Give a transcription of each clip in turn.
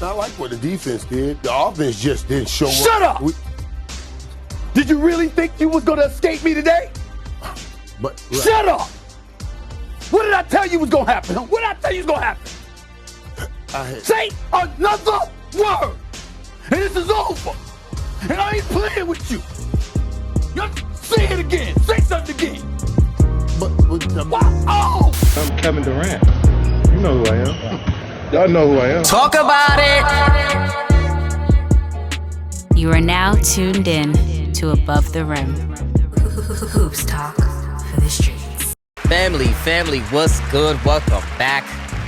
I like what the defense did. The offense just didn't show up. Shut up! Did you really think you was gonna escape me today? But Shut up! What did I tell you was gonna happen? What did I tell you was gonna happen? Say another word, and this is over. And I ain't playing with you. Say it again. Say something again. Oh! I'm Kevin Durant. You know who I am. Y'all know who I am. Talk about it! You are now tuned in to Above the Rim. Hoops talk for the streets. Family, what's good? Welcome back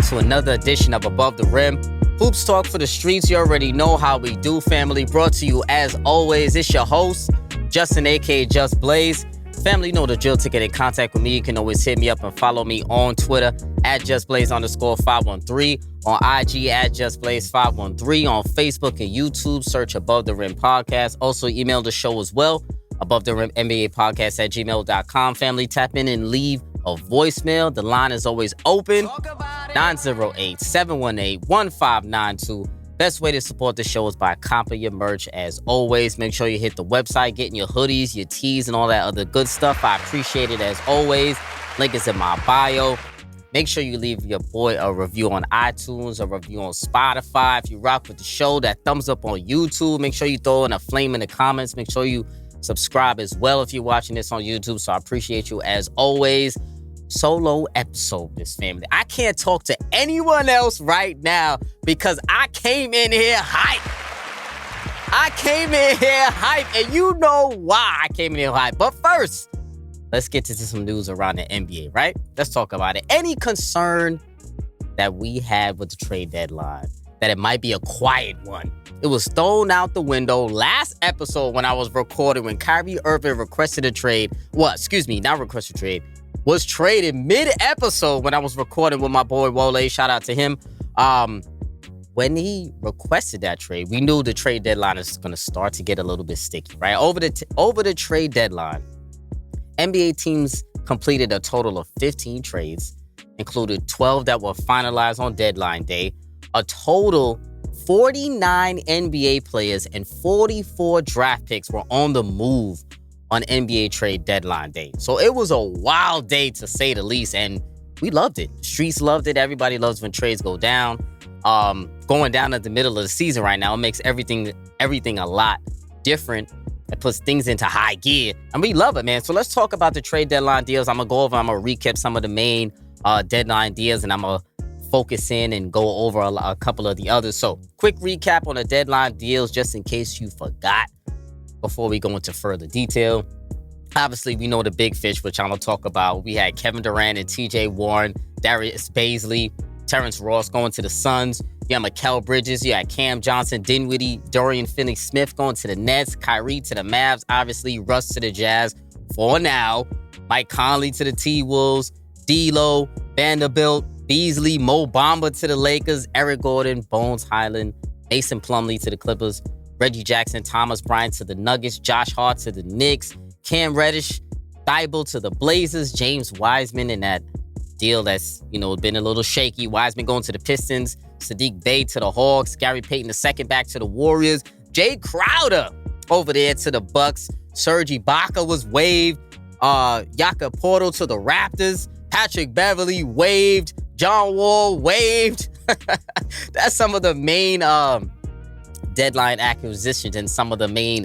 to another edition of Above the Rim. Hoops talk for the streets. You already know how we do, family. Brought to you, as always, it's your host, Justin, a.k.a. Just Blaze. Family, you know the drill. To get in contact with me, you can always hit me up and follow me on Twitter at JustBlaze_513, on IG at JustBlaze513, on Facebook and YouTube, search Above the Rim Podcast. Also, email the show as well, Above the Rim NBA Podcast at gmail.com. Family, tap in and leave a voicemail. The line is always open, 908-718-1592. Best way to support the show is by comping your merch. As always, make sure you hit the website, getting your hoodies, your tees, and all that other good stuff. I appreciate it as always. Link is in my bio. Make sure you leave your boy a review on iTunes, a review on Spotify. If you rock with the show, that thumbs up on YouTube. Make sure you throw in a flame in the comments. Make sure you subscribe as well if you're watching this on YouTube. So I appreciate you as always. Solo episode, this family. I can't talk to anyone else right now because I came in here hype. And you know why I came in here hype. But first, let's get to some news around the NBA, right? Let's talk about it. Any concern that we had with the trade deadline, that it might be a quiet one, it was thrown out the window last episode when I was recording, when Kyrie Irving requested a trade. Was traded mid-episode when I was recording with my boy Wole. Shout out to him. When he requested that trade, we knew the trade deadline is going to start to get a little bit sticky, right? Over the trade deadline, NBA teams completed a total of 15 trades, included 12 that were finalized on deadline day. A total 49 NBA players and 44 draft picks were on the move on NBA trade deadline day. So it was a wild day, to say the least, and we loved it. The streets loved it. Everybody loves when trades go down. Going down at the middle of the season right now, it makes everything a lot different. It puts things into high gear, and we love it, man. So let's talk about the trade deadline deals. I'm gonna recap some of the main deadline deals, and I'm gonna focus in and go over a couple of the others. So quick recap on the deadline deals, just in case you forgot, before we go into further detail. Obviously, we know the big fish, which I'm going to talk about. We had Kevin Durant and TJ Warren, Darius Bazley, Terrence Ross going to the Suns. You had Mikal Bridges. You had Cam Johnson, Dinwiddie, Dorian Finney-Smith going to the Nets, Kyrie to the Mavs, obviously Russ to the Jazz for now, Mike Conley to the T-Wolves, D'Lo, Vanderbilt, Beasley, Mo Bamba to the Lakers, Eric Gordon, Bones Highland, Mason Plumlee to the Clippers, Reggie Jackson, Thomas Bryant to the Nuggets, Josh Hart to the Knicks, Cam Reddish, Thibault to the Blazers, James Wiseman in that deal that's, been a little shaky. Wiseman going to the Pistons, Sadiq Bey to the Hawks, Gary Payton II back to the Warriors, Jay Crowder over there to the Bucks, Serge Ibaka was waived, Jakob Poeltl to the Raptors, Patrick Beverley waived, John Wall waived. That's some of the main deadline acquisitions and some of the main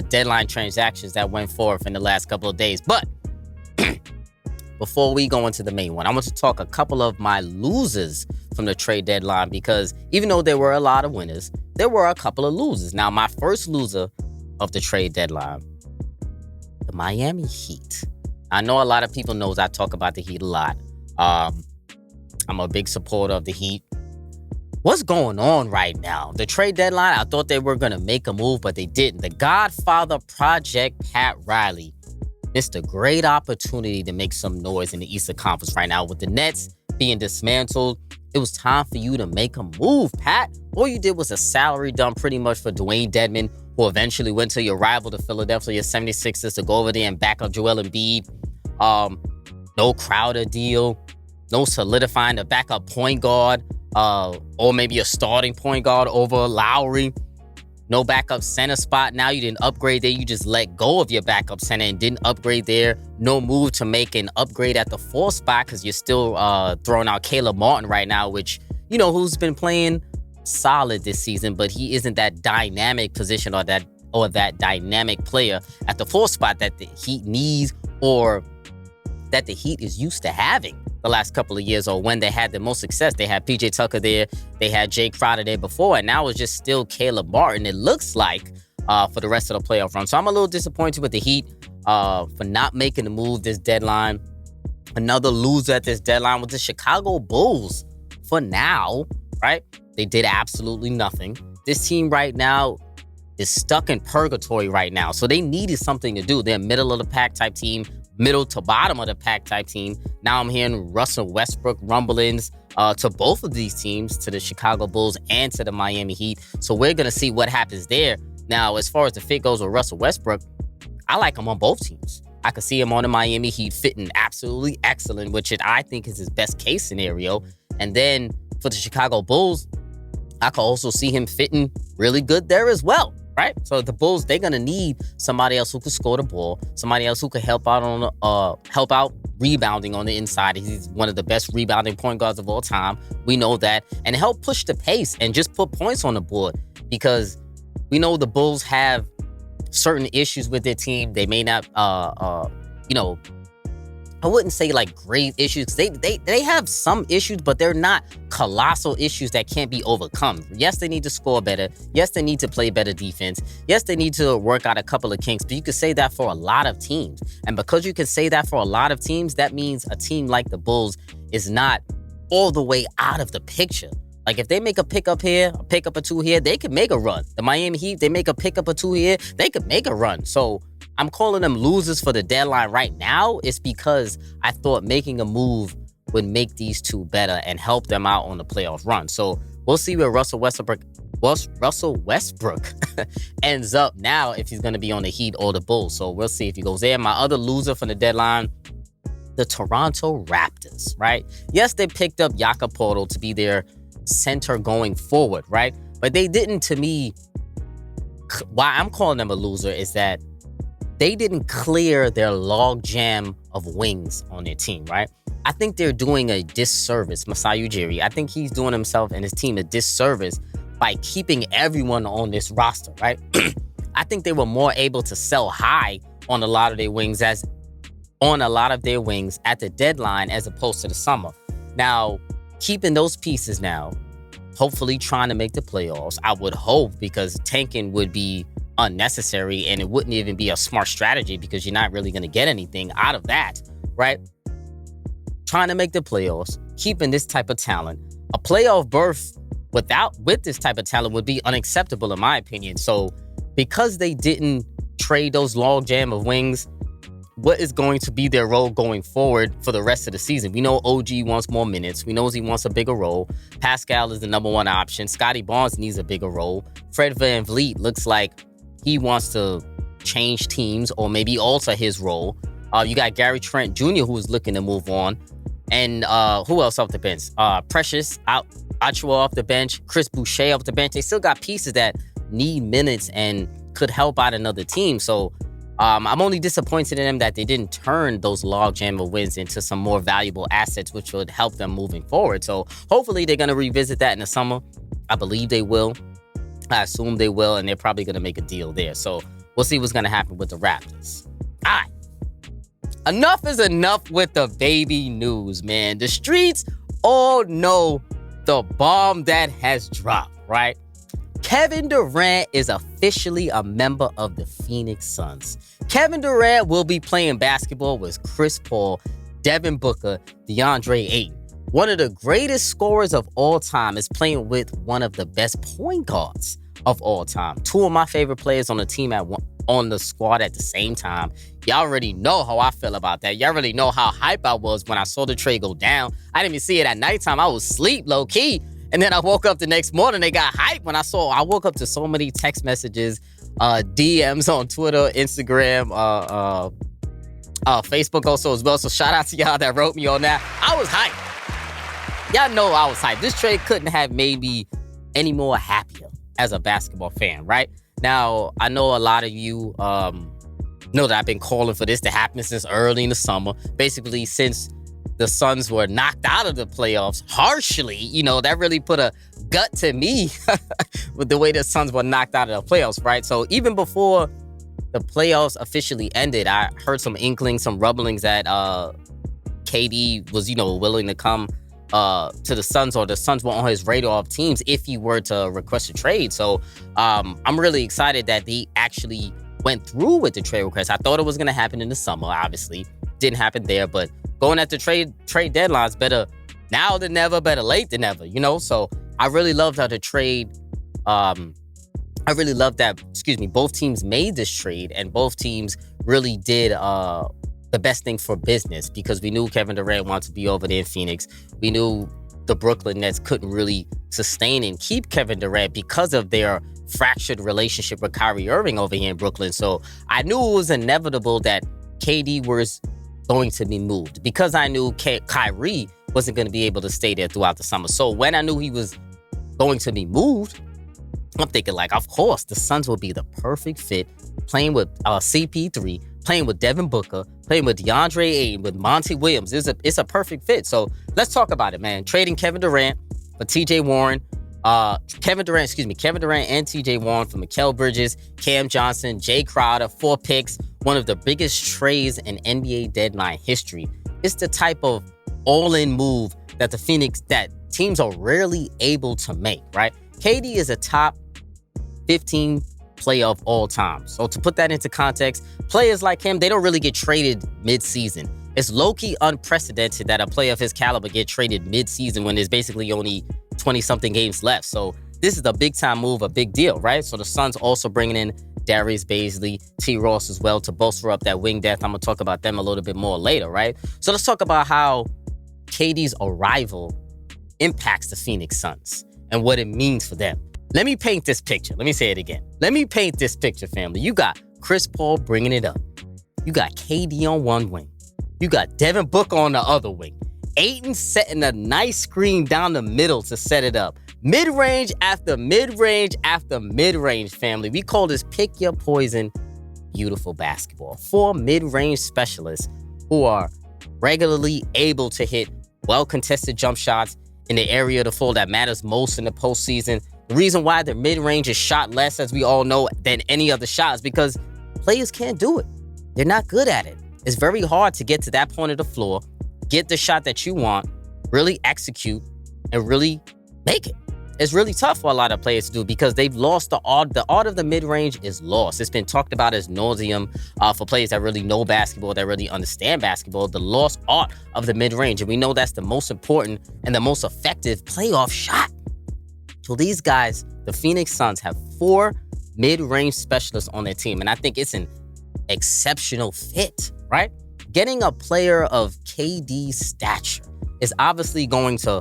deadline transactions that went forth in the last couple of days. But before we go into the main one, I want to talk a couple of my losers from the trade deadline, because even though there were a lot of winners, there were a couple of losers. Now, my first loser of the trade deadline, the Miami Heat. I know a lot of people knows I talk about the Heat a lot. I'm a big supporter of the Heat. What's going on right now? The trade deadline, I thought they were going to make a move, but they didn't. The Godfather Project, Pat Riley, missed a great opportunity to make some noise in the Eastern Conference right now. With the Nets being dismantled, it was time for you to make a move, Pat. All you did was a salary dump pretty much for Dwayne Dedmon, who eventually went to your rival, the Philadelphia 76ers, to go over there and back up Joel Embiid. No Crowder deal. No solidifying the backup point guard. or maybe a starting point guard over Lowry. No backup center spot. Now you didn't upgrade there. You just let go of your backup center and didn't upgrade there. No move to make an upgrade at the 4 spot because you're still throwing out Caleb Martin right now, which, who's been playing solid this season, but he isn't that dynamic position or that dynamic player at the 4 spot that the Heat needs or that the Heat is used to having the last couple of years, or when they had the most success. They had PJ Tucker there, they had Jay Crowder there before, and now it's just still Caleb Martin, it looks like, for the rest of the playoff run. So I'm a little disappointed with the Heat for not making the move this deadline. Another loser at this deadline was the Chicago Bulls. For now, right? They did absolutely nothing. This team right now is stuck in purgatory right now, so they needed something to do. They're middle of the pack type team, middle to bottom of the pack type team. Now I'm hearing Russell Westbrook rumblings to both of these teams, to the Chicago Bulls and to the Miami Heat. So we're going to see what happens there. Now, as far as the fit goes with Russell Westbrook, I like him on both teams. I could see him on the Miami Heat fitting absolutely excellent, which I think is his best case scenario. And then for the Chicago Bulls, I could also see him fitting really good there as well. Right? So the Bulls, they're gonna need somebody else who could score the ball, somebody else who could help out rebounding on the inside. He's one of the best rebounding point guards of all time. We know that, and help push the pace and just put points on the board, because we know the Bulls have certain issues with their team. They may not, I wouldn't say like grave issues. They have some issues, but they're not colossal issues that can't be overcome. Yes, they need to score better. Yes, they need to play better defense. Yes, they need to work out a couple of kinks, but you could say that for a lot of teams. And because you can say that for a lot of teams, that means a team like the Bulls is not all the way out of the picture. Like if they make a pickup here, a pickup or two here, they could make a run. The Miami Heat, they make a pickup or two here, they could make a run. So I'm calling them losers for the deadline right now. It's because I thought making a move would make these two better and help them out on the playoff run. So we'll see where Russell Westbrook ends up now, if he's going to be on the Heat or the Bulls. So we'll see if he goes there. My other loser for the deadline, the Toronto Raptors, right? Yes, they picked up Jakob Poeltl to be their center going forward, right? But they didn't, to me, why I'm calling them a loser is that they didn't clear their log jam of wings on their team, right? I think they're doing a disservice, Masai Ujiri. I think he's doing himself and his team a disservice by keeping everyone on this roster, right? I think they were more able to sell high on a lot of their wings at the deadline as opposed to the summer. Now, keeping those pieces now, hopefully trying to make the playoffs, I would hope, because tanking would be unnecessary and it wouldn't even be a smart strategy because you're not really going to get anything out of that, right? Trying to make the playoffs, keeping this type of talent. A playoff berth with this type of talent would be unacceptable in my opinion. So because they didn't trade those log jam of wings, what is going to be their role going forward for the rest of the season? We know OG wants more minutes. We know he wants a bigger role. Pascal is the number one option. Scotty Barnes needs a bigger role. Fred VanVleet looks like he wants to change teams or maybe alter his role. You got Gary Trent Jr. who is looking to move on. And who else off the bench? Precious Achiuwa off the bench. Chris Boucher off the bench. They still got pieces that need minutes and could help out another team. So I'm only disappointed in them that they didn't turn those logjam of wins into some more valuable assets, which would help them moving forward. So hopefully they're going to revisit that in the summer. I believe they will. I assume they will, and they're probably going to make a deal there. So we'll see what's going to happen with the Raptors. All right. Enough is enough with the baby news, man. The streets all know the bomb that has dropped, right? Kevin Durant is officially a member of the Phoenix Suns. Kevin Durant will be playing basketball with Chris Paul, Devin Booker, DeAndre Ayton. One of the greatest scorers of all time is playing with one of the best point guards of all time. Two of my favorite players on the team on the squad at the same time. Y'all already know how I feel about that. Y'all already know how hype I was when I saw the trade go down. I didn't even see it at nighttime. I was asleep low-key. And then I woke up the next morning. They got hype when I woke up to so many text messages, DMs on Twitter, Instagram, Facebook also as well. So shout out to y'all that wrote me on that. I was hyped. y'all know I was hyped. This trade couldn't have made me any more happier as a basketball fan, right? Now, I know a lot of you know that I've been calling for this to happen since early in the summer. Basically, since the Suns were knocked out of the playoffs harshly, that really put a gut to me with the way the Suns were knocked out of the playoffs, right? So even before the playoffs officially ended, I heard some inklings, some rumblings that KD was, willing to come to the Suns, or the Suns were on his radar of teams if he were to request a trade. So I'm really excited that he actually went through with the trade request. I thought it was going to happen in the summer, obviously. Didn't happen there, but going at the trade deadlines, better now than never, better late than never, So I really loved how the trade, I really loved that, both teams made this trade, and both teams really did the best thing for business, because we knew Kevin Durant wanted to be over there in Phoenix. We knew the Brooklyn Nets couldn't really sustain and keep Kevin Durant because of their fractured relationship with Kyrie Irving over here in Brooklyn. So I knew it was inevitable that KD was going to be moved, because I knew Kyrie wasn't going to be able to stay there throughout the summer. So when I knew he was going to be moved, I'm thinking, of course, the Suns will be the perfect fit, playing with CP3, playing with Devin Booker, playing with DeAndre Ayton, with Monty Williams. It's a perfect fit. So let's talk about it, man. Trading Kevin Durant for TJ Warren. Kevin Durant and TJ Warren for Mikal Bridges, Cam Johnson, Jay Crowder, 4 picks. One of the biggest trades in NBA deadline history. It's the type of all-in move that teams are rarely able to make, right? KD is a top 15 player of all time. So to put that into context, players like him, they don't really get traded mid-season. It's low-key unprecedented that a player of his caliber get traded mid-season when there's basically only 20-something games left. So this is a big-time move, a big deal, right? So the Suns also bringing in Darius Bazley, T. Ross as well to bolster up that wing depth. I'm going to talk about them a little bit more later, right? So let's talk about how KD's arrival impacts the Phoenix Suns and what it means for them. Let me paint this picture. Let me say it again. Let me paint this picture, family. You got Chris Paul bringing it up. You got KD on one wing. You got Devin Booker on the other wing. Ayton setting a nice screen down the middle to set it up. Mid-range after mid-range after mid-range, family. We call this pick your poison, beautiful basketball. 4 mid-range specialists who are regularly able to hit well-contested jump shots in the area of the floor that matters most in the postseason. The reason why their mid-range is shot less, as we all know, than any other shot is because players can't do it. They're not good at it. It's very hard to get to that point of the floor, get the shot that you want, really execute, and really make it. It's really tough for a lot of players to do because they've lost the art. The art of the mid-range is lost. It's been talked about as nauseum for players that really know basketball, that really understand basketball, the lost art of the mid-range. And we know that's the most important and the most effective playoff shot. So these guys, the Phoenix Suns, have 4 mid-range specialists on their team. And I think it's an exceptional fit, right? Getting a player of KD's stature is obviously going to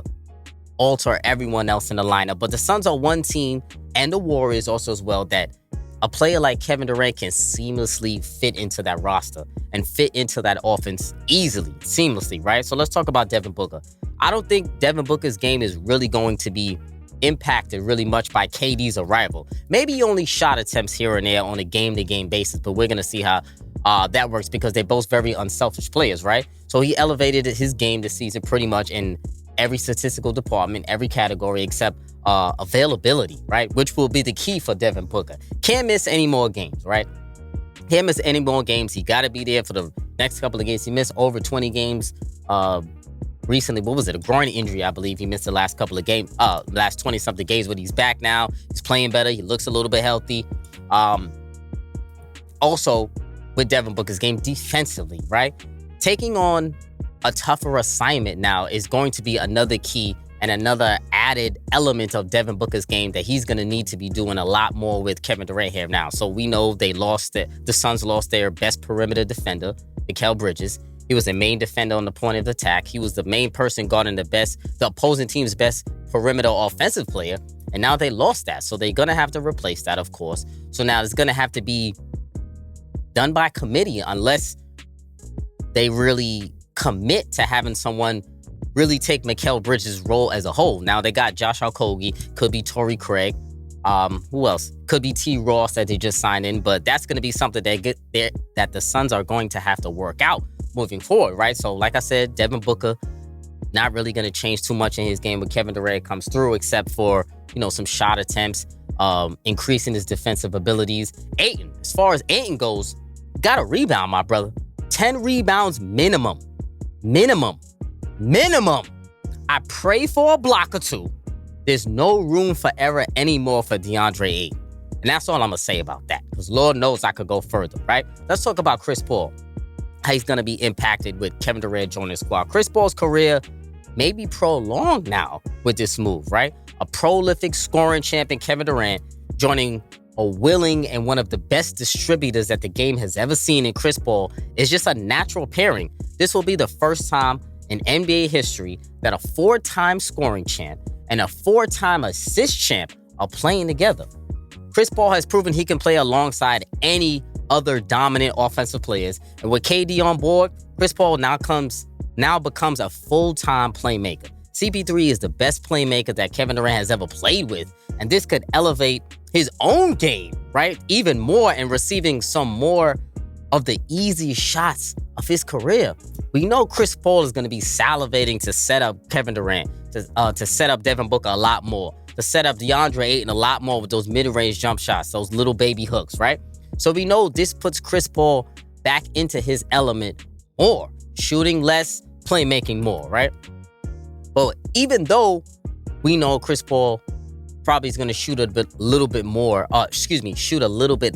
alter everyone else in the lineup. But the Suns are one team, and the Warriors also as well, that a player like Kevin Durant can seamlessly fit into that roster and fit into that offense easily, seamlessly, right? So let's talk about Devin Booker. I don't think Devin Booker's game is really going to be impacted really much by KD's arrival. Maybe only shot attempts here and there on a game-to-game basis, but we're going to see how that works because they're both very unselfish players, right? So he elevated his game this season pretty much in every statistical department, every category except availability, right? Which will be the key for Devin Booker. Can't miss any more games, right? Can't miss any more games. He got to be there for the next couple of games. He missed over 20 games recently. What was it? A groin injury, I believe. He missed the last couple of games, last 20-something games, but he's back now. He's playing better. He looks a little bit healthy. Also, with Devin Booker's game defensively, right? Taking on a tougher assignment now is going to be another key and another added element of Devin Booker's game that he's going to need to be doing a lot more with Kevin Durant here now. So we know the Suns lost their best perimeter defender, Mikal Bridges. He was the main defender on the point of attack. He was the main person guarding the opposing team's best perimeter offensive player. And now they lost that. So they're going to have to replace that, of course. So now it's going to have to be done by committee unless they really commit to having someone really take Mikal Bridges' role as a whole. Now, they got Josh Okogie, could be Torrey Craig. Who else? Could be T. Ross that they just signed in, but that's going to be something that the Suns are going to have to work out moving forward, right? So, like I said, Devin Booker, not really going to change too much in his game when Kevin Durant comes through, except for, some shot attempts, increasing his defensive abilities. Ayton, as far as Ayton goes, got to rebound, my brother. 10 rebounds minimum. I pray for a block or two. There's no room for error anymore for DeAndre Ayton. And that's all I'm going to say about that, because Lord knows I could go further, right? Let's talk about Chris Paul, how he's going to be impacted with Kevin Durant joining the squad. Chris Paul's career may be prolonged now with this move, right? A prolific scoring champion, Kevin Durant, joining a willing and one of the best distributors that the game has ever seen in Chris Paul is just a natural pairing. This will be the first time in NBA history that a 4-time scoring champ and a 4-time assist champ are playing together. Chris Paul has proven he can play alongside any other dominant offensive players. And with KD on board, Chris Paul now becomes a full-time playmaker. CP3 is the best playmaker that Kevin Durant has ever played with. And this could elevate his own game, right? Even more, and receiving some more of the easy shots of his career. We know Chris Paul is going to be salivating to set up Kevin Durant, to set up Devin Booker a lot more, to set up DeAndre Ayton a lot more with those mid-range jump shots, those little baby hooks, right? So we know this puts Chris Paul back into his element more, shooting less, playmaking more, right? But even though we know Chris Paul probably is going to shoot a little bit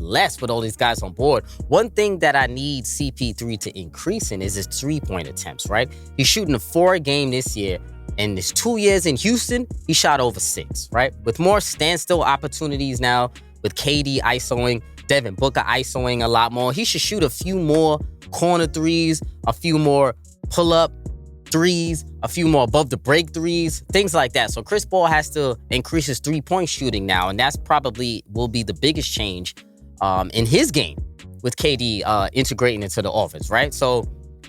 less with all these guys on board, one thing that I need CP3 to increase in is his 3-point attempts, right? He's shooting 4 a game this year, and his 2 years in Houston, he shot over 6, right? With more standstill opportunities now, with KD isoing, Devin Booker isoing a lot more, he should shoot a few more corner threes, a few more pull-up threes, a few more above the break threes, things like that. So Chris Paul has to increase his 3-point shooting now, and that's probably will be the biggest change in his game with KD integrating into the offense, right? So,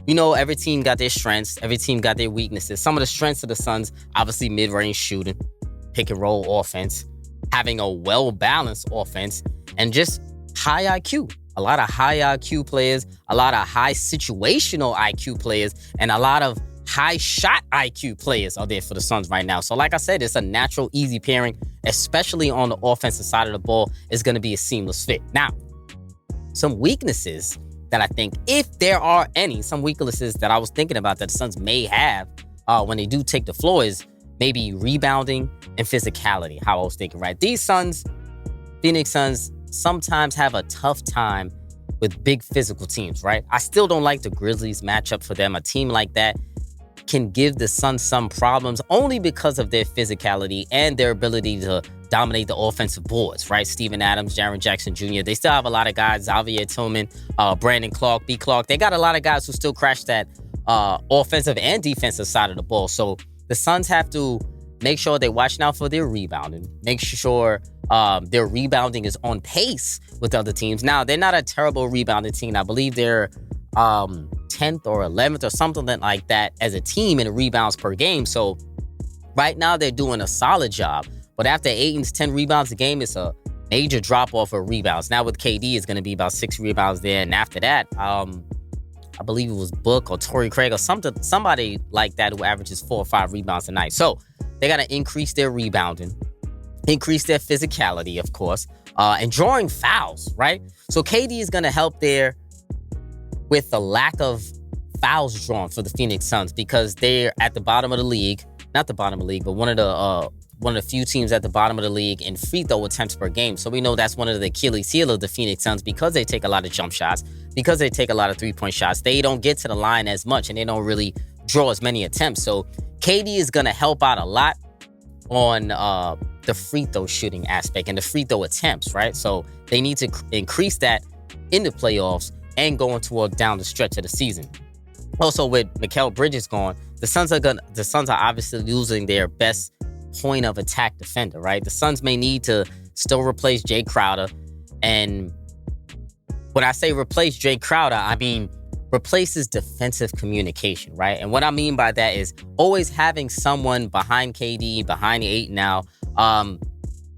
every team got their strengths, every team got their weaknesses. Some of the strengths of the Suns, obviously mid-range shooting, pick and roll offense, having a well-balanced offense, and just high IQ. A lot of high IQ players, a lot of high situational IQ players, and a lot of high shot IQ players are there for the Suns right now. So like I said, it's a natural, easy pairing, especially on the offensive side of the ball. It's going to be a seamless fit. Now, some weaknesses that I think, if there are any, some weaknesses that I was thinking about that the Suns may have when they do take the floor is maybe rebounding and physicality, how I was thinking, right? These Phoenix Suns, sometimes have a tough time with big physical teams, right? I still don't like the Grizzlies matchup for them. A team like that can give the Suns some problems only because of their physicality and their ability to dominate the offensive boards, right? Steven Adams, Jaren Jackson Jr., they still have a lot of guys, Xavier Tillman, Brandon Clark, B. Clark. They got a lot of guys who still crash that offensive and defensive side of the ball. So the Suns have to make sure they're watching out for their rebounding, make sure their rebounding is on pace with other teams. Now, they're not a terrible rebounding team. I believe they're 10th or 11th or something like that as a team in rebounds per game. So right now they're doing a solid job. But after Ayton's 10 rebounds a game, it's a major drop-off of rebounds. Now with KD, it's going to be about 6 rebounds there. And after that, I believe it was Book or Torrey Craig or somebody like that who averages 4 or 5 rebounds a night. So they got to increase their rebounding, increase their physicality, of course, and drawing fouls, right? So KD is going to help there with the lack of fouls drawn for the Phoenix Suns because they're at the bottom of the league. Not the bottom of the league, but one of the few teams at the bottom of the league in free throw attempts per game. So we know that's one of the Achilles heel of the Phoenix Suns because they take a lot of jump shots, because they take a lot of 3-point shots. They don't get to the line as much and they don't really draw as many attempts. So KD is going to help out a lot on the free throw shooting aspect and the free throw attempts, right? So they need to increase that in the playoffs and going toward down the stretch of the season. Also, with Mikal Bridges gone, the Suns are obviously losing their best point of attack defender, right? The Suns may need to still replace Jay Crowder. And when I say replace Jay Crowder, I mean replaces defensive communication, right? And what I mean by that is always having someone behind KD, behind the 8 now,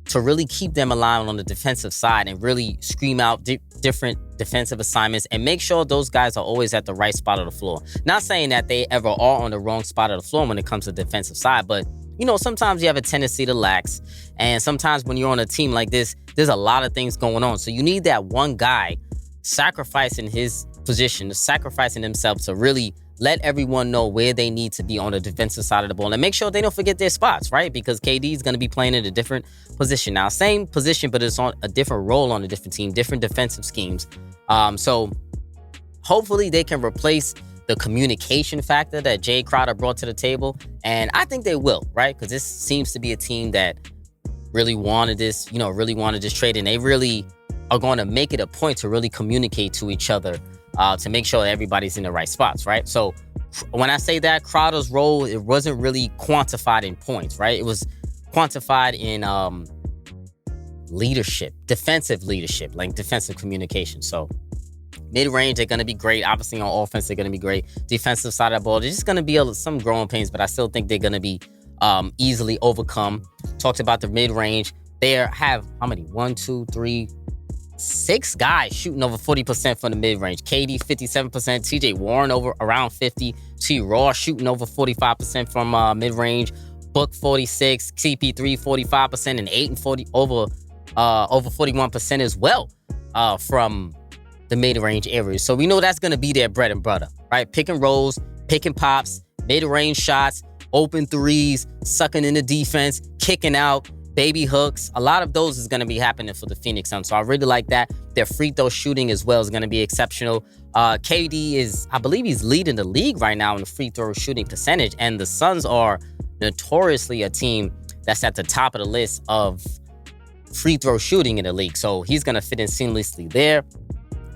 to really keep them aligned on the defensive side and really scream out different defensive assignments and make sure those guys are always at the right spot of the floor. Not saying that they ever are on the wrong spot of the floor when it comes to the defensive side, but sometimes you have a tendency to lax. And sometimes when you're on a team like this, there's a lot of things going on. So you need that one guy sacrificing his position, sacrificing themselves to really let everyone know where they need to be on the defensive side of the ball and make sure they don't forget their spots, right? Because KD is going to be playing in a different position now. Same position, but it's on a different role on a different team, different defensive schemes. So hopefully they can replace the communication factor that Jay Crowder brought to the table. And I think they will, right? Because this seems to be a team that really wanted this, really wanted this trade. And they really are going to make it a point to really communicate to each other to make sure that everybody's in the right spots, right? So when I say that, Crowder's role, it wasn't really quantified in points, right? It was quantified in leadership, defensive leadership, like defensive communication. So mid-range, they're going to be great. Obviously, on offense, they're going to be great. Defensive side of the ball, there's just going to be some growing pains, but I still think they're going to be easily overcome. Talked about the mid-range. They have, how many? 1, 2, 3, 6 guys shooting over 40% from the mid-range. KD, 57%. TJ Warren over around 50%. T. Raw shooting over 45% from mid-range. Book, 46%. CP3, 45%. And 8 and 40 over 41% as well from the mid-range areas. So we know that's going to be their bread and butter, right? Pick and rolls, pick and pops, mid-range shots, open threes, sucking in the defense, kicking out, baby hooks. A lot of those is going to be happening for the Phoenix Suns. So I really like that. Their free throw shooting as well is going to be exceptional. KD is, I believe he's leading the league right now in the free throw shooting percentage. And the Suns are notoriously a team that's at the top of the list of free throw shooting in the league. So he's going to fit in seamlessly there.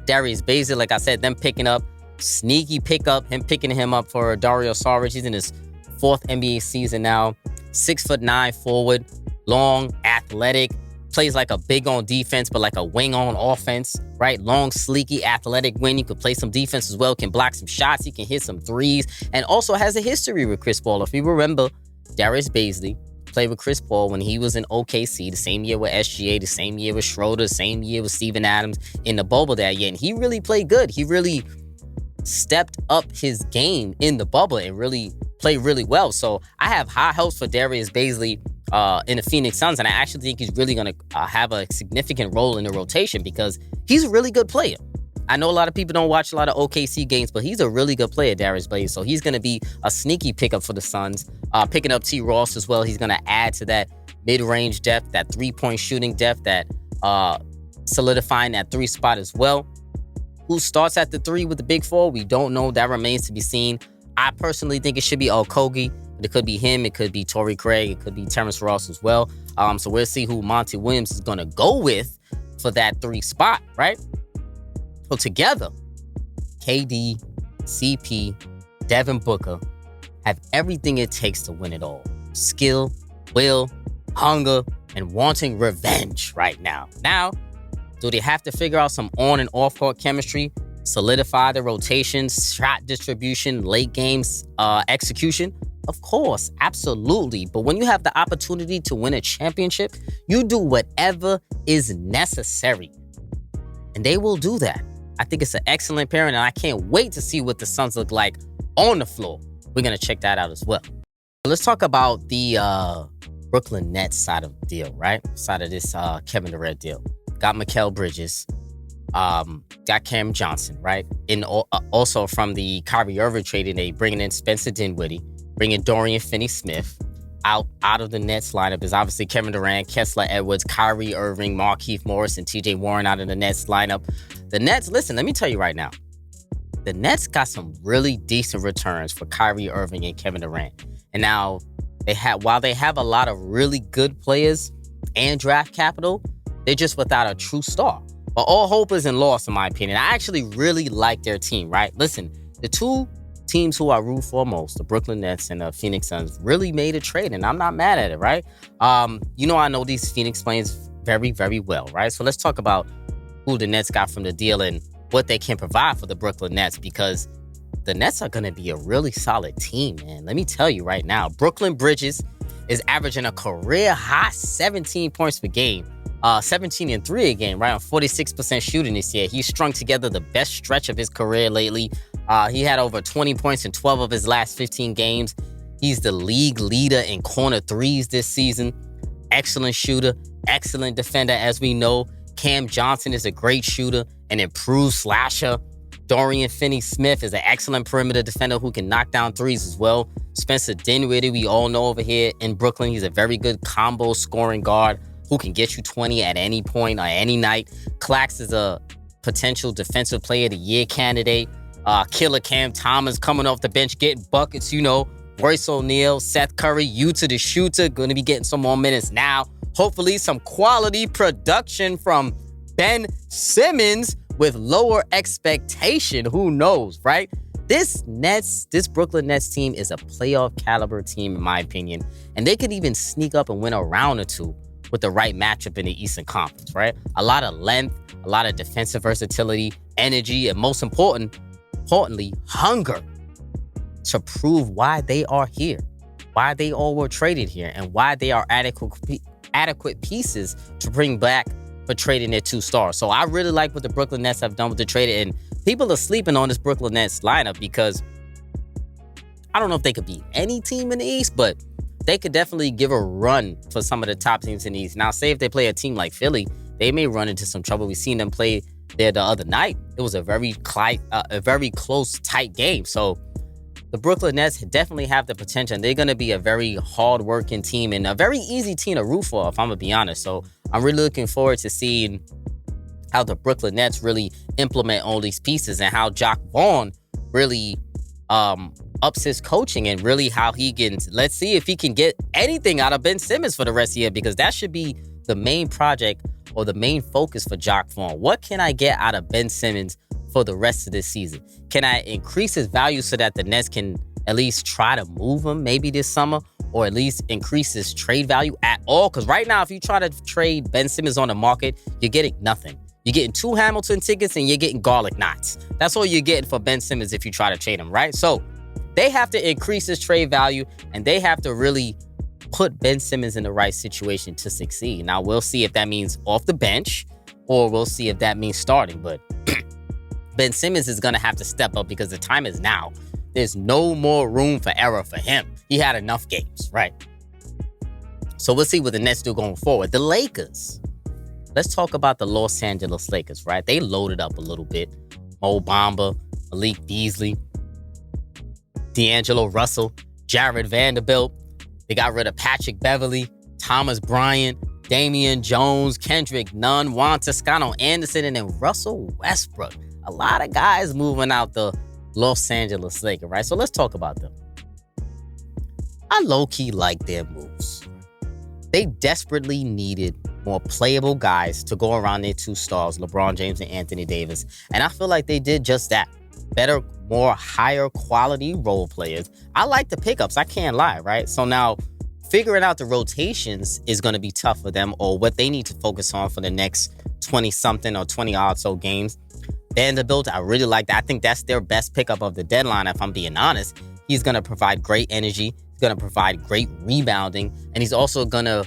Darius Bazley, like I said, them picking up, sneaky pickup, him picking him up for Dario Saric. He's in his 4th NBA season now. 6'9" forward, long, athletic, plays like a big on defense, but like a wing on offense, right? Long, sleeky, athletic wing. You could play some defense as well, can block some shots, he can hit some threes, and also has a history with Chris Paul. If you remember, Darius Bazley played with Chris Paul when he was in OKC, the same year with SGA, the same year with Schroeder, the same year with Steven Adams in the bubble that year. And he really played good. He really stepped up his game in the bubble and really played really well. So I have high hopes for Darius Bazley in the Phoenix Suns. And I actually think he's really going to have a significant role in the rotation because he's a really good player. I know a lot of people don't watch a lot of OKC games, but he's a really good player, Darius Bazley. So he's going to be a sneaky pickup for the Suns. Picking up T. Ross as well. He's going to add to that mid-range depth, that three-point shooting depth, that solidifying that 3 spot as well. Who starts at the 3 with the big 4? We don't know. That remains to be seen. I personally think it should be Okogie. It could be him. It could be Torrey Craig. It could be Terrence Ross as well. So we'll see who Monty Williams is going to go with for that 3 spot, right? So together, KD, CP, Devin Booker have everything it takes to win it all. Skill, will, hunger, and wanting revenge right now. Now, do they have to figure out some on and off court chemistry, solidify the rotations, shot distribution, late games execution? Of course, absolutely. But when you have the opportunity to win a championship, you do whatever is necessary. And they will do that. I think it's an excellent pairing, and I can't wait to see what the Suns look like on the floor. We're going to check that out as well. Let's talk about the Brooklyn Nets side of the deal, right? Side of this Kevin Durant deal. Got Mikal Bridges. Got Cam Johnson, right? And also from the Kyrie Irving trading, they bringing in Spencer Dinwiddie, bringing Dorian Finney-Smith. Out of the Nets lineup is obviously Kevin Durant, Kessler Edwards, Kyrie Irving, Markieff Morris, and TJ Warren out of the Nets lineup. The Nets, listen, let me tell you right now. The Nets got some really decent returns for Kyrie Irving and Kevin Durant. And now, while they have a lot of really good players and draft capital, they're just without a true star. But all hope isn't lost, in my opinion. I actually really like their team, right? Listen, the two teams who I root for most, the Brooklyn Nets and the Phoenix Suns, really made a trade, and I'm not mad at it, right? I know these Phoenix players very, very well, right? So let's talk about who the Nets got from the deal and what they can provide for the Brooklyn Nets, because the Nets are going to be a really solid team, man. Let me tell you right now, Brooklyn Bridges is averaging a career high 17 points per game, 17 and 3 a game, right? On 46% shooting this year. He's strung together the best stretch of his career lately. He had over 20 points in 12 of his last 15 games. He's the league leader in corner threes this season. Excellent shooter, excellent defender, as we know. Cam Johnson is a great shooter, an improved slasher. Dorian Finney-Smith is an excellent perimeter defender who can knock down threes as well. Spencer Dinwiddie, we all know over here in Brooklyn, he's a very good combo scoring guard who can get you 20 at any point or any night. Clax is a potential defensive player of the year candidate. Killer Cam Thomas coming off the bench, getting buckets, Royce O'Neal, Seth Curry, Yuta the shooter, going to be getting some more minutes now. Hopefully some quality production from Ben Simmons with lower expectation. Who knows, right? This Brooklyn Nets team is a playoff caliber team, in my opinion. And they could even sneak up and win a round or two with the right matchup in the Eastern Conference, right? A lot of length, a lot of defensive versatility, energy, and most importantly, hunger to prove why they are here, why they all were traded here, and why they are adequate pieces to bring back for trading their 2 stars. So I really like what the Brooklyn Nets have done with the trade, and people are sleeping on this Brooklyn Nets lineup because I don't know if they could beat any team in the East, but they could definitely give a run for some of the top teams in the East. Now, say if they play a team like Philly, they may run into some trouble. We've seen them play there the other night. It was a very close, tight game. So the Brooklyn Nets definitely have the potential, and they're going to be a very hard-working team and a very easy team to root for, if I'm going to be honest. So I'm really looking forward to seeing how the Brooklyn Nets really implement all these pieces and how Jacque Vaughn really ups his coaching and really how he can, let's see if he can get anything out of Ben Simmons for the rest of the year, because that should be the main project or the main focus for Jacque Vaughn. What can I get out of Ben Simmons for the rest of this season? Can I increase his value so that the Nets can at least try to move him maybe this summer, or at least increase his trade value at all? Because right now, if you try to trade Ben Simmons on the market, you're getting nothing. You're getting 2 Hamilton tickets and you're getting garlic knots. That's all you're getting for Ben Simmons if you try to trade him, right? So they have to increase his trade value, and they have to really put Ben Simmons in the right situation to succeed. Now, we'll see if that means off the bench, or we'll see if that means starting. But Ben Simmons is going to have to step up because the time is now. There's no more room for error for him. He had enough games, right? So we'll see what the Nets do going forward. The Lakers. Let's talk about the Los Angeles Lakers, right? They loaded up a little bit. Mo Bamba, Malik Beasley, D'Angelo Russell, Jared Vanderbilt. They got rid of Patrick Beverley, Thomas Bryant, Damian Jones, Kendrick Nunn, Juan Toscano Anderson, and then Russell Westbrook. A lot of guys moving out the Los Angeles Lakers, right? So let's talk about them. I low-key like their moves. They desperately needed more playable guys to go around their 2 stars, LeBron James and Anthony Davis. And I feel like they did just that. Better, more higher quality role players. I like the pickups, I can't lie, right? So now figuring out the rotations is going to be tough for them, or what they need to focus on for the next 20-something or 20-odd so games. Vanderbilt, I really like that. I think that's their best pickup of the deadline, if I'm being honest. He's going to provide great energy. He's going to provide great rebounding. And he's also going to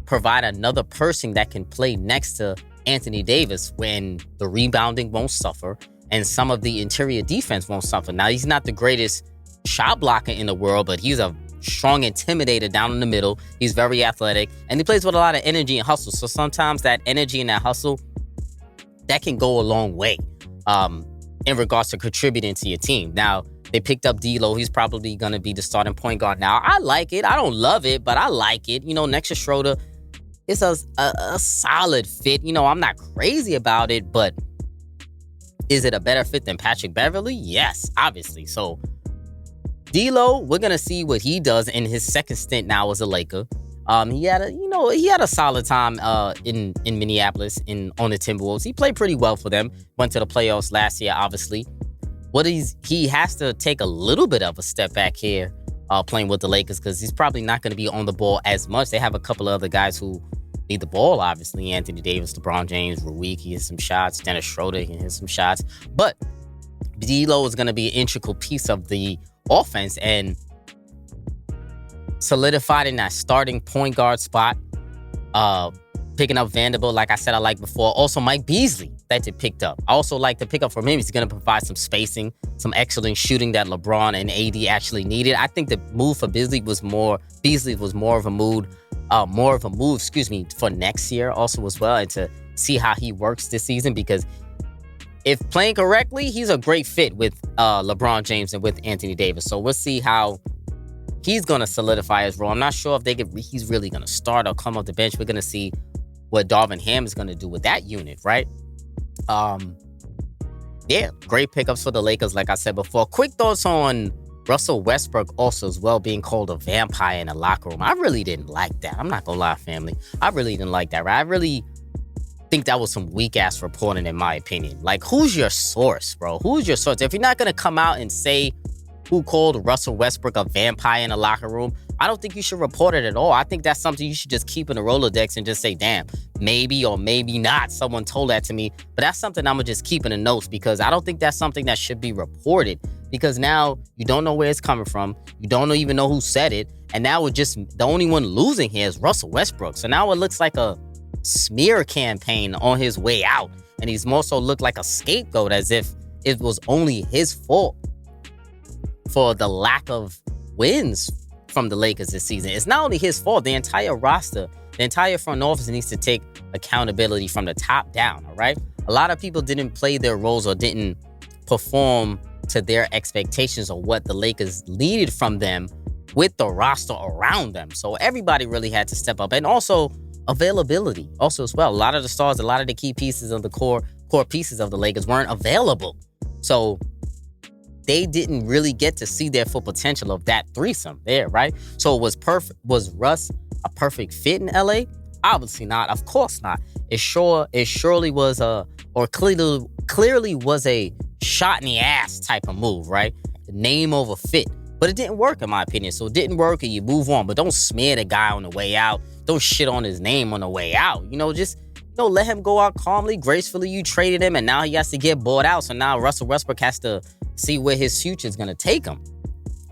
provide another person that can play next to Anthony Davis when the rebounding won't suffer and some of the interior defense won't suffer. Now, he's not the greatest shot blocker in the world, but he's a strong intimidator down in the middle. He's very athletic, and he plays with a lot of energy and hustle. So sometimes that energy and that hustle, that can go a long way in regards to contributing to your team. Now, they picked up D'Lo. He's probably going to be the starting point guard now. I like it. I don't love it, but I like it. Next to Schroeder, it's a solid fit. I'm not crazy about it, but is it a better fit than Patrick Beverley? Yes, obviously. So D'Lo, we're going to see what he does in his second stint now as a Laker. He had a solid time in Minneapolis on the Timberwolves. He played pretty well for them. Went to the playoffs last year, obviously. He has to take a little bit of a step back here playing with the Lakers, because he's probably not going to be on the ball as much. They have a couple of other guys who need the ball, obviously. Anthony Davis, LeBron James, Rui can hit some shots. Dennis Schroeder can hit some shots. But D'Lo is going to be an integral piece of the offense and solidified in that starting point guard spot. Picking up Vanderbilt, like I said, I like before. Also, Mike Beasley that they picked up. I also like the pickup from him. He's going to provide some spacing, some excellent shooting that LeBron and AD actually needed. I think the move for Beasley was more of a move, for next year also as well, and to see how he works this season, because if playing correctly, he's a great fit with LeBron James and with Anthony Davis. So we'll see how he's going to solidify his role. I'm not sure if he's really going to start or come off the bench. We're going to see what Darvin Ham is going to do with that unit, right? Yeah, great pickups for the Lakers, like I said before. Quick thoughts on Russell Westbrook also as well, being called a vampire in the locker room. I really didn't like that. I'm not going to lie, family. I really didn't like that, right? I really think that was some weak-ass reporting, in my opinion. Like, who's your source, bro? Who's your source? If you're not going to come out and say who called Russell Westbrook a vampire in the locker room, I don't think you should report it at all. I think that's something you should just keep in the Rolodex and just say, damn, maybe or maybe not. Someone told that to me. But that's something I'm going to just keep in the notes, because I don't think that's something that should be reported, because now you don't know where it's coming from. You don't even know who said it. And now we're just, the only one losing here is Russell Westbrook. So now it looks like a smear campaign on his way out. And he's more so looked like a scapegoat, as if it was only his fault for the lack of wins from the Lakers this season. It's not only his fault. The entire roster, the entire front office needs to take accountability from the top down, all right? A lot of people didn't play their roles or didn't perform to their expectations of what the Lakers needed from them with the roster around them. So everybody really had to step up. And also availability also as well. A lot of the stars, a lot of the key pieces of the core pieces of the Lakers weren't available. So they didn't really get to see their full potential of that threesome there, right? So was Russ a perfect fit in LA? Obviously not. Of course not. It surely was clearly was a shot in the ass type of move, right? Name over fit. But it didn't work, in my opinion. So it didn't work, and you move on. But don't smear the guy on the way out. Don't shit on his name on the way out. Just let him go out calmly, gracefully. You traded him, and now he has to get bought out. So now Russell Westbrook has to see where his future is going to take him,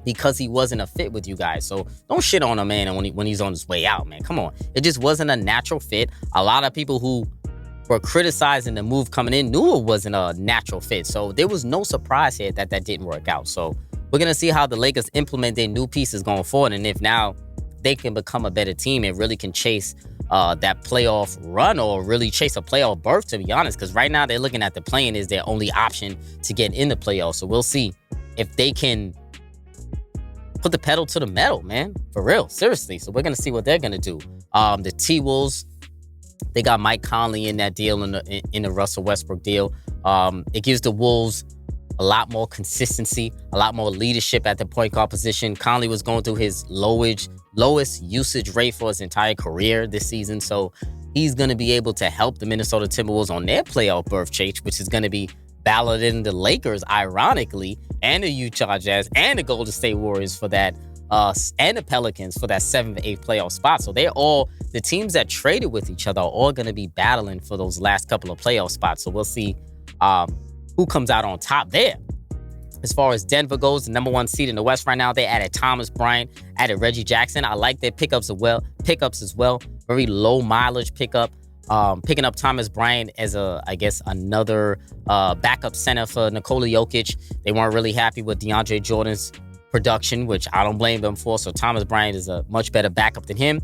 because he wasn't a fit with you guys. So don't shit on him, man, when he's on his way out, man. Come on. It just wasn't a natural fit. A lot of people who were criticizing the move coming in knew it wasn't a natural fit. So there was no surprise here that didn't work out. So we're going to see how the Lakers implement their new pieces going forward, and if now they can become a better team and really can chase that playoff run, or really chase a playoff berth, to be honest, because right now they're looking at the play-in as their only option to get in the playoffs. So we'll see if they can put the pedal to the metal, man, for real, seriously. So we're going to see what they're going to do. The T-Wolves, they got Mike Conley in that deal, in the Russell Westbrook deal. It gives the Wolves a lot more consistency, a lot more leadership at the point guard position. Conley was going through his lowest usage rate for his entire career this season. So he's going to be able to help the Minnesota Timberwolves on their playoff berth chase, which is going to be balloting the Lakers, ironically, and the Utah Jazz and the Golden State Warriors for that, and the Pelicans for that 7th, 8th playoff spot. So they're all, the teams that traded with each other are all going to be battling for those last couple of playoff spots. So we'll see who comes out on top there. As far as Denver goes, the number 1 seed in the West right now, they added Thomas Bryant, added Reggie Jackson. I like their pickups as well. Very low mileage pickup. Picking up Thomas Bryant as another backup center for Nikola Jokic. They weren't really happy with DeAndre Jordan's production, which I don't blame them for. So Thomas Bryant is a much better backup than him.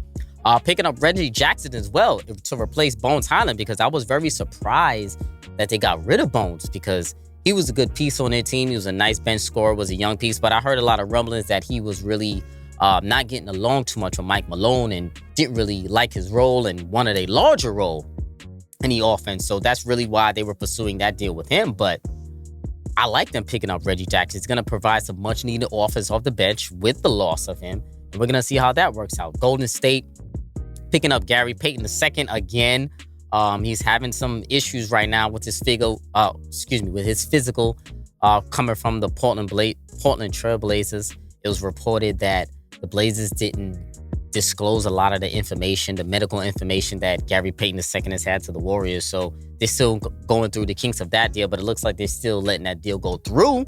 Picking up Reggie Jackson as well to replace Bones Highland, because I was very surprised that they got rid of Bones, because he was a good piece on their team. He was a nice bench scorer, was a young piece, but I heard a lot of rumblings that he was really not getting along too much with Mike Malone and didn't really like his role and wanted a larger role in the offense. So that's really why they were pursuing that deal with him. But I like them picking up Reggie Jackson. It's going to provide some much needed offense off the bench with the loss of him. And we're going to see how that works out. Golden State picking up Gary Payton II again. He's having some issues right now with his physical coming from the Portland Trail Blazers. It was reported that the Blazers didn't disclose a lot of the information, the medical information that Gary Payton II has had to the Warriors. So they're still going through the kinks of that deal, but it looks like they're still letting that deal go through.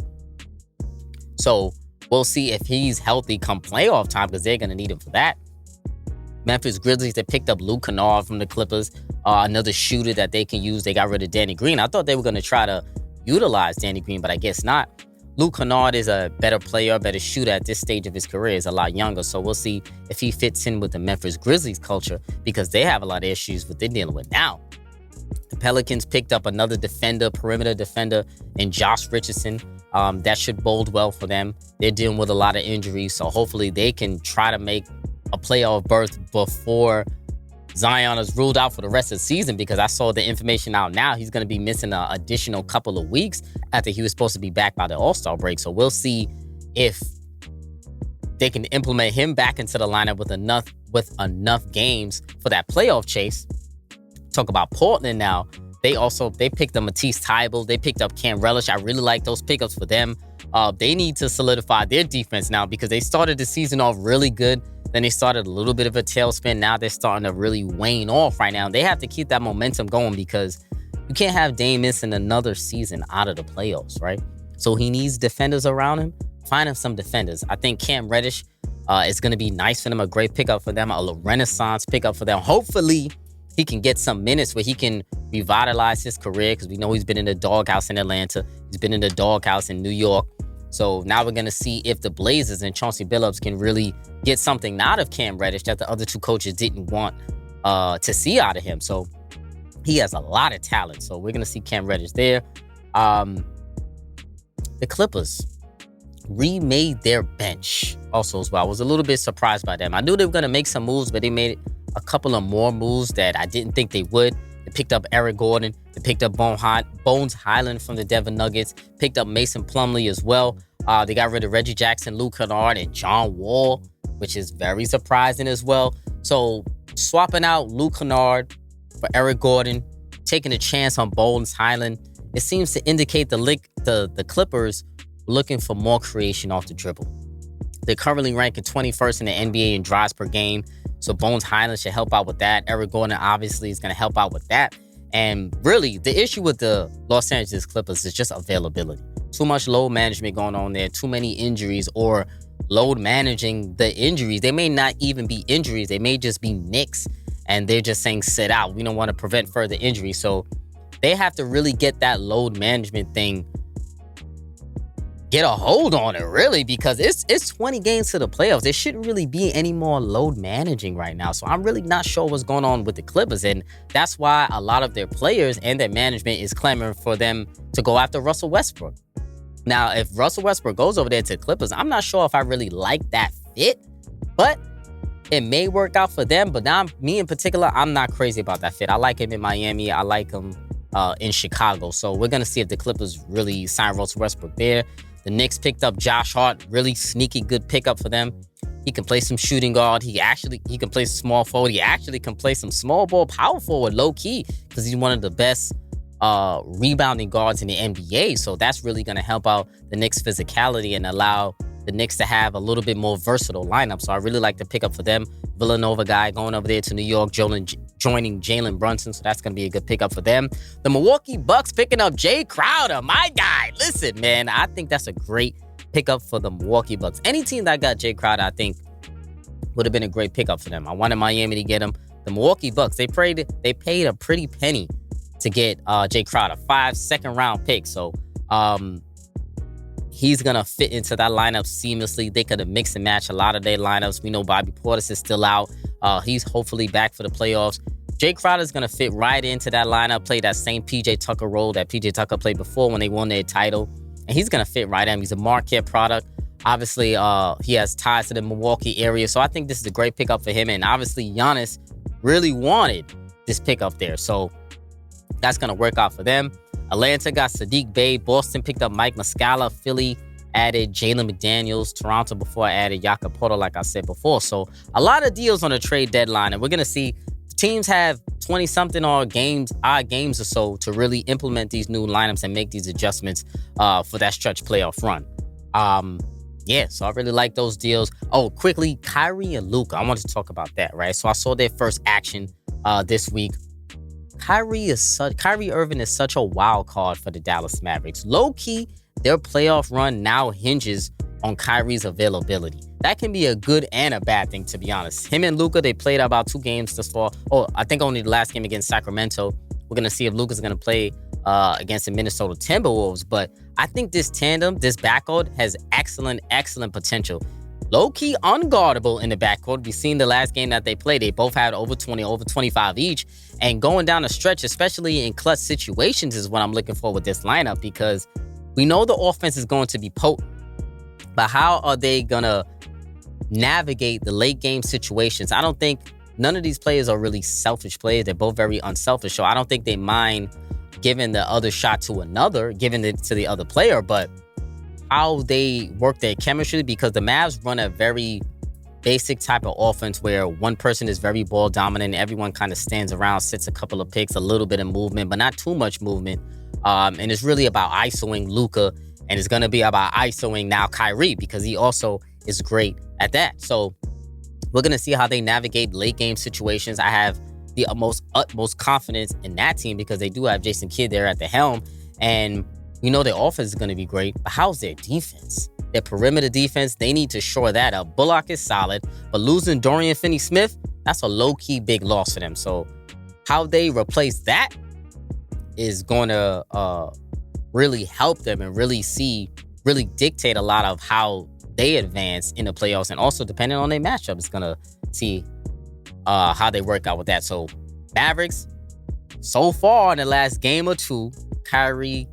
So we'll see if he's healthy come playoff time, because they're going to need him for that. Memphis Grizzlies, they picked up Luka from the Clippers, another shooter that they can use. They got rid of Danny Green. I thought they were going to try to utilize Danny Green, but I guess not. Luke Kennard is a better player, better shooter at this stage of his career. He's a lot younger, so we'll see if he fits in with the Memphis Grizzlies culture, because they have a lot of issues with they're dealing with now. The Pelicans picked up another defender, perimeter defender, in Josh Richardson. That should bode well for them. They're dealing with a lot of injuries, so hopefully they can try to make a playoff berth before Zion is ruled out for the rest of the season, because I saw the information out now. He's going to be missing an additional couple of weeks after he was supposed to be back by the All-Star break. So we'll see if they can implement him back into the lineup with enough games for that playoff chase. Talk about Portland now. They picked up Matisse Thybulle. They picked up Cam Reddish. I really like those pickups for them. They need to solidify their defense now, because they started the season off really good. Then they started a little bit of a tailspin. Now they're starting to really wane off right now. They have to keep that momentum going, because you can't have Dame missing another season out of the playoffs, right? So he needs defenders around him. Find him some defenders. I think Cam Reddish is going to be nice for them, a great pickup for them, a renaissance pickup for them. Hopefully, he can get some minutes where he can revitalize his career, because we know he's been in the doghouse in Atlanta. He's been in the doghouse in New York. So now we're going to see if the Blazers and Chauncey Billups can really get something out of Cam Reddish that the other two coaches didn't want to see out of him. So he has a lot of talent. So we're going to see Cam Reddish there. The Clippers remade their bench also as well. I was a little bit surprised by them. I knew they were going to make some moves, but they made a couple of more moves that I didn't think they would. They picked up Eric Gordon. They picked up Bones Highland from the Denver Nuggets. Picked up Mason Plumlee as well. They got rid of Reggie Jackson, Luke Kennard, and John Wall, which is very surprising as well. So swapping out Luke Kennard for Eric Gordon, taking a chance on Bones Highland, it seems to indicate the Clippers looking for more creation off the dribble. They're currently ranked 21st in the NBA in drives per game. So Bones Highland should help out with that. Eric Gordon obviously is going to help out with that. And really, the issue with the Los Angeles Clippers is just availability. Too much load management going on there. Too many injuries, or load managing the injuries. They may not even be injuries. They may just be nicks. And they're just saying, sit out. We don't want to prevent further injuries. So they have to really get that load management thing, get a hold on it, really, because it's 20 games to the playoffs. There shouldn't really be any more load managing right now. So I'm really not sure what's going on with the Clippers, and that's why a lot of their players and their management is clamoring for them to go after Russell Westbrook. Now, if Russell Westbrook goes over there to the Clippers, I'm not sure if I really like that fit, but it may work out for them. But now, me in particular, I'm not crazy about that fit. I like him in Miami. I like him in Chicago. So we're going to see if the Clippers really sign Russell Westbrook there. The Knicks picked up Josh Hart, really sneaky good pickup for them. He can play some shooting guard. He can play small forward. He actually can play some small ball power forward, low key, because he's one of the best rebounding guards in the NBA. So that's really going to help out the Knicks' physicality and allow the Knicks to have a little bit more versatile lineup. So I really like the pickup for them. Villanova guy going over there to New York, joining Jalen Brunson. So that's going to be a good pickup for them. The Milwaukee Bucks picking up Jay Crowder, my guy. Listen, man, I think that's a great pickup for the Milwaukee Bucks. Any team that got Jay Crowder, I think, would have been a great pickup for them. I wanted Miami to get him. The Milwaukee Bucks, they paid a pretty penny to get Jay Crowder, 5 second-round picks. So he's going to fit into that lineup seamlessly. They could have mixed and matched a lot of their lineups. We know Bobby Portis is still out. He's hopefully back for the playoffs. Jay Crowder is going to fit right into that lineup, play that same P.J. Tucker role that P.J. Tucker played before when they won their title. And he's going to fit right in. He's a Marquette product. Obviously, he has ties to the Milwaukee area. So I think this is a great pickup for him. And obviously, Giannis really wanted this pickup there. So that's going to work out for them. Atlanta got Sadiq Bey. Boston picked up Mike Muscala. Philly added Jalen McDaniels. Toronto before added Jakob Poeltl, like I said before. So a lot of deals on the trade deadline. And we're going to see teams have 20-something odd games or so to really implement these new lineups and make these adjustments for that stretch playoff run. Yeah, so I really like those deals. Oh, quickly, Kyrie and Luka. I wanted to talk about that, right? So I saw their first action this week. Kyrie Irving is such a wild card for the Dallas Mavericks. Low-key, their playoff run now hinges on Kyrie's availability. That can be a good and a bad thing, to be honest. Him and Luka, they played about 2 games this fall. Oh, I think only the last game against Sacramento. We're going to see if Luka's going to play against the Minnesota Timberwolves. But I think this tandem, this backcourt, has excellent potential. Low-key unguardable in the backcourt. We've seen the last game that they played. They both had over 20, over 25 each. And going down the stretch, especially in clutch situations, is what I'm looking for with this lineup, because we know the offense is going to be potent. But how are they going to navigate the late game situations? I don't think none of these players are really selfish players. They're both very unselfish. So I don't think they mind giving the other shot to another, giving it to the other player. But how they work their chemistry, because the Mavs run a very basic type of offense where one person is very ball dominant. Everyone kind of stands around, sits a couple of picks, a little bit of movement, but not too much movement. And it's really about isoing Luka, and it's going to be about isoing now Kyrie, because he also is great at that. So we're going to see how they navigate late game situations. I have the utmost confidence in that team because they do have Jason Kidd there at the helm, and we know their offense is going to be great. But how's their defense? Their perimeter defense, they need to shore that up. Bullock is solid, but losing Dorian Finney-Smith, that's a low-key big loss for them. So how they replace that is going to really help them and really dictate a lot of how they advance in the playoffs. And also, depending on their matchup, it's going to see how they work out with that. So Mavericks, so far in the last game or two, Kyrie,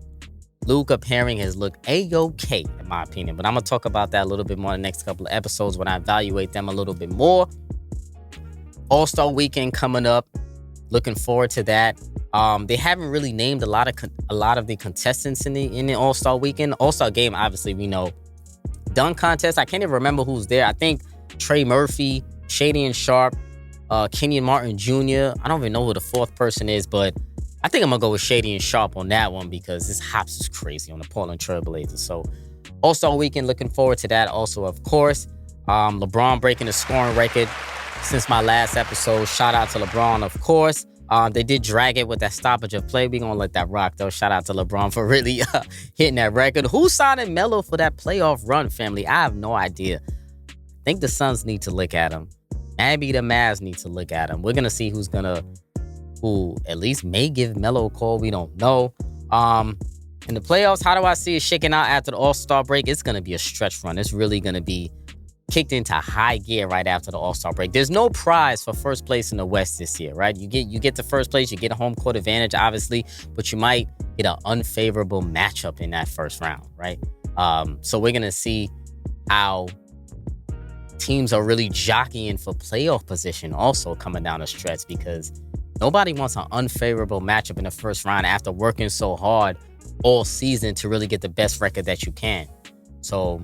Luka pairing has looked A-OK, in my opinion. But I'm going to talk about that a little bit more in the next couple of episodes when I evaluate them a little bit more. All-Star Weekend coming up. Looking forward to that. They haven't really named a lot of the contestants in the All-Star Weekend. All-Star Game, obviously, we know. Dunk contest, I can't even remember who's there. I think Trey Murphy, Shady Sharp, Kenyon Martin Jr. I don't even know who the fourth person is, but I think I'm going to go with Shady Sharp on that one because this Hops is crazy on the Portland Trailblazers. So All-Star Weekend, looking forward to that. Also, of course, LeBron breaking the scoring record since my last episode. Shout out to LeBron, of course. They did drag it with that stoppage of play. We're going to let that rock, though. Shout out to LeBron for really hitting that record. Who's signing Melo for that playoff run, family? I have no idea. I think the Suns need to look at him. Maybe the Mavs need to look at him. We're going to see who at least may give Melo a call. We don't know. In the playoffs, how do I see it shaking out after the All-Star break? It's going to be a stretch run. It's really going to be kicked into high gear right after the All-Star break. There's no prize for first place in the West this year, right? You get to first place, you get a home court advantage, obviously, but you might get an unfavorable matchup in that first round, right? So we're going to see how teams are really jockeying for playoff position also coming down the stretch, because nobody wants an unfavorable matchup in the first round after working so hard all season to really get the best record that you can. So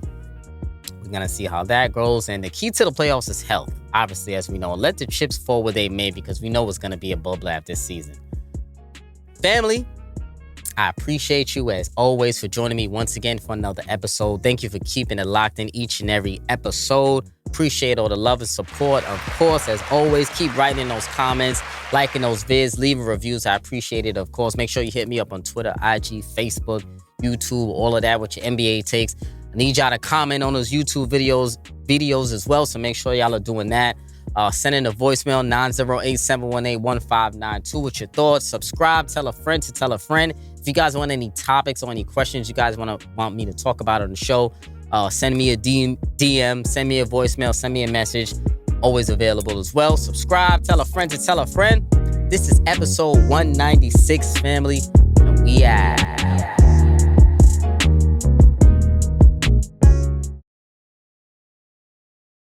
we're going to see how that goes. And the key to the playoffs is health, obviously, as we know. Let the chips fall where they may, because we know it's going to be a bloodbath this season. Family, I appreciate you, as always, for joining me once again for another episode. Thank you for keeping it locked in each and every episode. Appreciate all the love and support. Of course, as always, keep writing in those comments, liking those vids, leaving reviews. I appreciate it, of course. Make sure you hit me up on Twitter, IG, Facebook, YouTube, all of that with your NBA takes. I need y'all to comment on those YouTube videos as well, so make sure y'all are doing that. Send in a voicemail, 908-718-1592 with your thoughts. Subscribe, tell a friend to tell a friend. If you guys want any topics or any questions you guys want me to talk about on the show, send me a DM, send me a voicemail, send me a message. Always available as well. Subscribe, tell a friend to tell a friend. This is episode 196, family, and we out.